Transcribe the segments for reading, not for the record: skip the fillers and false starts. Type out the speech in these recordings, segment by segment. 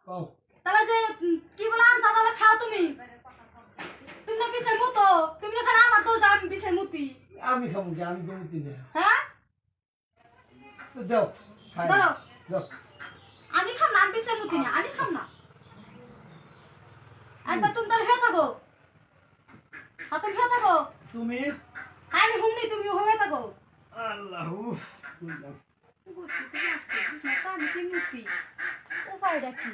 কও তাহলে যে কি বলে আনছো তাহলে খাও তুমি তুমি না বিছে মুতো তুমি না খালি আমার তো যা আমি বিছে মুতি আমি খাবো কি আমি দেবতি না হ্যাঁ তো দাও খাই ধরো দাও আমি খাম না আমি বিছে মুতি না আমি খাম না একবার তুমি তাহলে হয়ে থাকো হ্যাঁ তুমি হয়ে থাকো তুমি আমি হুমনি তুমি হয়ে থাকো আল্লাহ আমি কি মুতি উপায়টা কি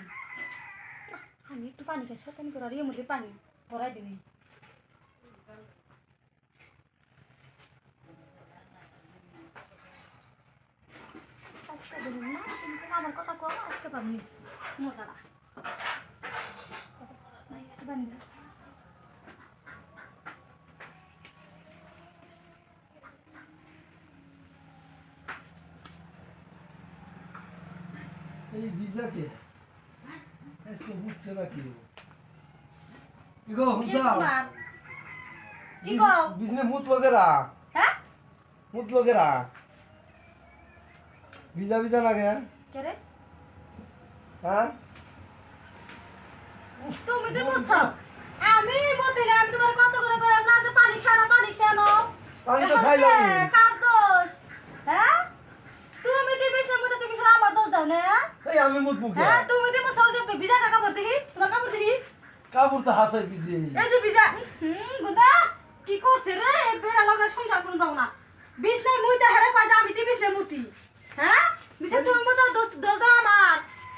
আমি একটু পানি খাই শতানি করে আর এর মধ্যে পানি ভরাই দিবি আজকে বলুন না তুমি আমার কথা কো আজকে পাবনি মজাটা বান্ধি এই ভিজা কে এসে বুঝছে না কি কি গো হুঁসা কি গো বিজনে মুত লগেরা হ্যাঁ মুত লগেরা ভিজা ভিজা লাগে কে রে হ্যাঁ তুমি তো মুছো আমি মতে না আমি তোমার কত করে করে না যে পানি খাও না পানি খেয়ে নাও পানি তো খাইলাম কার দোষ হ্যাঁ তুমি দিবিস না মতে তুমি সারা আমার দোষ দাও না এই আমি মুত মুখে হ্যাঁ তুমি দিবো সব যে ভিজা কাপড় দেখি তোমার কাপড় দেখি কাপড় তো হাসাই ভিজে এই যে ভিজা গুদা কি করছে রে এই বেড়া লগা সংসার করে দাও না বিছনায় মুইতে হারে কয় যে আমি দিবিস না মুতি হ্যাঁ বিছে তুমি মতো দোষ দোষ দাও আমার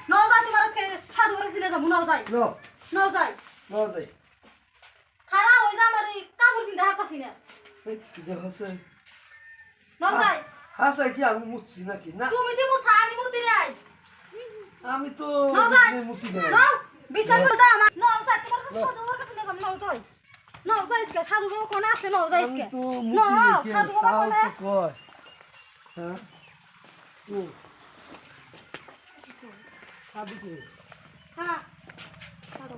নাও যাই তোমার আজকে সাধু করে ছিলে যাবো নাও যাই নো নাও যাই নো যাই খারাপ হয়ে যা আমার এই কাপড় কিনতে হারতাছি না এই কি যে হাসে নাও যাই হাসাই কি আমি মুছছি নাকি না তুমি দিবো ছা আমি মুতি নাই আমি তো নাও যাই বিজনে মুতি না নাও বিছাই দাও আমার নাও যাই তোমার কাছে সাধু ওর কাছে নিয়ে যাবো নাও যাই নাও যাই আজকে সাধু বাবা কোন আছে নাও যাই আমি আজকে তো নাও মুতি নাকি সাধু বাবা তাও কোন তো কয় হ্যাঁ ও সাধু কে হ্যাঁ সাধু